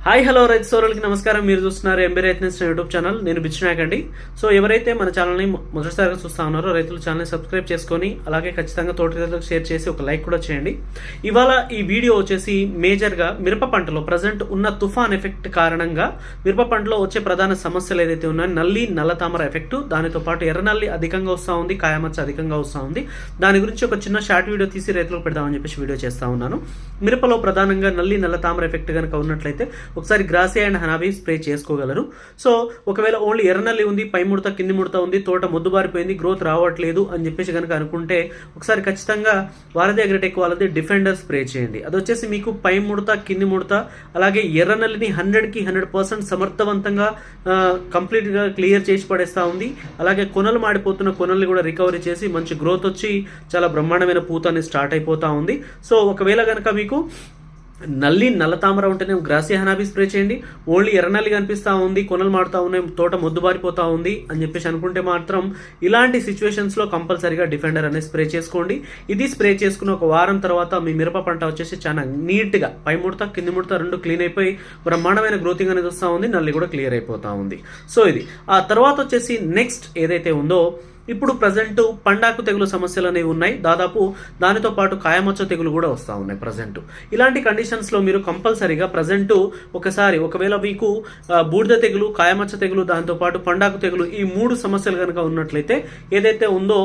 Hi hello రైతు సోదరులకి నమస్కారం. మీరు చూస్తున్నారు ఎంబీ రైతు యూట్యూబ్ ఛానల్. నేను బిచ్చునాయక్ అండి. సో ఎవరైతే మన ఛానల్ని మొదటిసారిగా చూస్తా ఉన్నారో రైతులు ఛానల్ని సబ్స్క్రైబ్ చేసుకొని అలాగే ఖచ్చితంగా తోటి రైతులకు షేర్ చేసి ఒక లైక్ కూడా చేయండి. ఇవాళ ఈ వీడియో వచ్చేసి మేజర్గా మిరప పంటలో ప్రజెంట్ ఉన్న తుఫాన్ ఎఫెక్ట్ కారణంగా మిరప పంటలో వచ్చే ప్రధాన సమస్యలు ఏదైతే ఉన్నాయో నల్లి నల్ల తామర ఎఫెక్ట్, దానితో పాటు ఎర్రనల్లి అధికంగా వస్తూ ఉంది, కాయమచ్చ అధికంగా వస్తూ ఉంది. దాని గురించి ఒక చిన్న షార్ట్ వీడియో తీసి రైతులకు పెడదామని చెప్పేసి వీడియో చేస్తా ఉన్నాను. మిరపలో ప్రధానంగా నల్లి నల్ల తామర ఎఫెక్ట్ కనుక ఉన్నట్లయితే ఒకసారి గ్రాసియా అండ్ హనాబీ స్ప్రే చేసుకోగలరు. సో ఒకవేళ ఓన్లీ ఎర్రనల్లి ఉంది, పై ముడత కింది ముడత ఉంది, తోట మొద్దుబారిపోయింది, గ్రోత్ రావట్లేదు అని చెప్పేసి కనుక అనుకుంటే ఒకసారి ఖచ్చితంగా వారధి అగ్రిటెక్ వాళ్ళది డిఫెండర్ స్ప్రే చేయండి. అది వచ్చేసి మీకు పై ముడత కింది ముడత అలాగే ఎర్రనల్లిని 100కి 100% సమర్థవంతంగా కంప్లీట్గా క్లియర్ చేసి పడేస్తూ ఉంది. అలాగే కొనలు మాడిపోతున్న కొనల్ని కూడా రికవరీ చేసి మంచి గ్రోత్ వచ్చి చాలా బ్రహ్మాండమైన పూత అనేది స్టార్ట్ అయిపోతూ ఉంది. సో ఒకవేళ కనుక మీకు నల్లి నల్ల తామర ఉంటేనే గ్రాసియా హనాబీ స్ప్రే చేయండి. ఓన్లీ ఎర్రనల్లి కనిపిస్తూ ఉంది, కొనలు మాడుతూ ఉన్నాయి, తోట మొద్దుబారిపోతూ ఉంది అని చెప్పేసి అనుకుంటే మాత్రం ఇలాంటి సిచ్యువేషన్స్లో కంపల్సరీగా డిఫెండర్ అనేది స్ప్రే చేసుకోండి. ఇది స్ప్రే చేసుకున్న ఒక వారం తర్వాత మీ మిరప పంట వచ్చేసి చాలా నీట్గా పై ముడత కింది ముడత రెండు క్లీన్ అయిపోయి బ్రహ్మాండమైన గ్రోతింగ్ అనేది వస్తూ ఉంది, నల్లి కూడా క్లియర్ అయిపోతూ ఉంది. సో ఇది ఆ తర్వాత వచ్చేసి నెక్స్ట్ ఏదైతే ఉందో ఇప్పుడు ప్రజెంట్ పండాకు తెగులు సమస్యలు అనేవి ఉన్నాయి. దాదాపు దానితో పాటు కాయమచ్చ తెగులు కూడా వస్తూ ఉన్నాయి ప్రజెంట్. ఇలాంటి కండిషన్స్లో మీరు కంపల్సరీగా ప్రజెంట్ ఒకవేళ మీకు బూడిద తెగులు, కాయమచ్చ తెగులు, దాంతోపాటు పండాకు తెగులు ఈ 3 సమస్యలు కనుక ఉన్నట్లయితే ఏదైతే ఉందో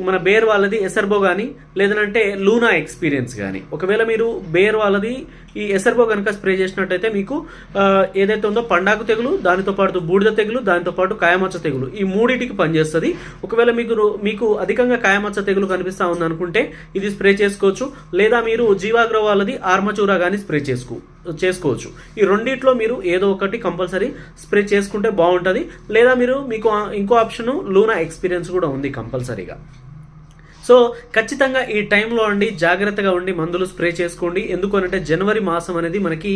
మన బేర్ వాళ్ళది ఎసర్బో కానీ లేదంటే లూనా ఎక్స్పీరియన్స్ కానీ, ఒకవేళ మీరు బేర్ వాళ్ళది ఈ ఎసర్బో కనుక స్ప్రే చేసినట్టయితే మీకు ఏదైతే ఉందో పండాకు తెగులు, దానితో పాటు బూడిద తెగులు, దానితో పాటు కాయమచ్చ తెగులు ఈ 3టికి పనిచేస్తుంది. ఒకవేళ మీకు అధికంగా కాయమచ్చ తెగులు కనిపిస్తా ఉంది అనుకుంటే ఇది స్ప్రే చేసుకోవచ్చు. లేదా మీరు జీవాగ్రో వాళ్ళది ఆర్మచూరా కానీ స్ప్రే చేసుకోవచ్చు. ఈ రెండిట్లో మీరు ఏదో ఒకటి కంపల్సరీ స్ప్రే చేసుకుంటే బాగుంటుంది. లేదా మీకు ఇంకో ఆప్షన్ లూనా ఎక్స్పీరియన్స్ కూడా ఉంది కంపల్సరీగా. సో ఖచ్చితంగా ఈ టైంలో జాగ్రత్తగా ఉండి మందులు స్ప్రే చేసుకోండి. ఎందుకనంటే జనవరి మాసం అనేది మనకి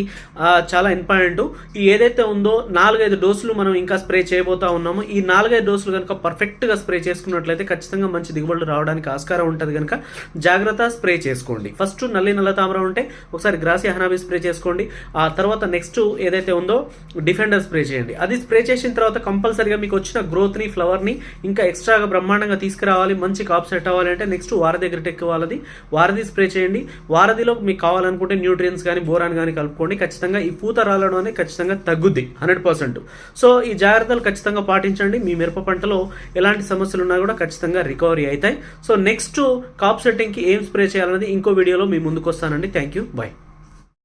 చాలా ఇంపార్టెంట్. ఈ ఏదైతే ఉందో 4-5 డోసులు మనం ఇంకా స్ప్రే చేయబోతా ఉన్నాము. ఈ 4-5 డోసులు కనుక పర్ఫెక్ట్గా స్ప్రే చేసుకున్నట్లయితే ఖచ్చితంగా మంచి దిగుబడులు రావడానికి ఆస్కారం ఉంటుంది. కనుక జాగ్రత్త స్ప్రే చేసుకోండి. ఫస్ట్ నల్లి నల్ల తామర ఉంటే ఒకసారి గ్రాసియా హనాబీ స్ప్రే చేసుకోండి. ఆ తర్వాత నెక్స్ట్ ఏదైతే ఉందో డిఫెండర్ స్ప్రే చేయండి. అది స్ప్రే చేసిన తర్వాత కంపల్సరీగా మీకు వచ్చిన గ్రోత్ని ఫ్లవర్ని ఇంకా ఎక్స్ట్రాగా బ్రహ్మాండంగా తీసుకురావాలి, మంచి కాప్ సెట్ అవ్వాలి అంటే నెక్స్ట్ వారధి అగ్రిటెక్ వాళ్ళది వారధి స్ప్రే చేయండి. వారధిలో మీకు కావాలనుకుంటే న్యూట్రియన్స్ కానీ బోరాన్ కానీ కలుపుకోండి. ఖచ్చితంగా ఈ పూత రాలడం అనేది ఖచ్చితంగా తగ్గుద్ది 100%. సో ఈ జాగ్రత్తలు ఖచ్చితంగా పాటించండి. మీ మిరప పంటలో ఎలాంటి సమస్యలు ఉన్నా కూడా ఖచ్చితంగా రికవరీ అవుతాయి. సో నెక్స్ట్ కాప్ సెట్టింగ్కి ఏం స్ప్రే చేయాలనేది ఇంకో వీడియోలో మీ ముందుకు వస్తానండి. Thank you, bye.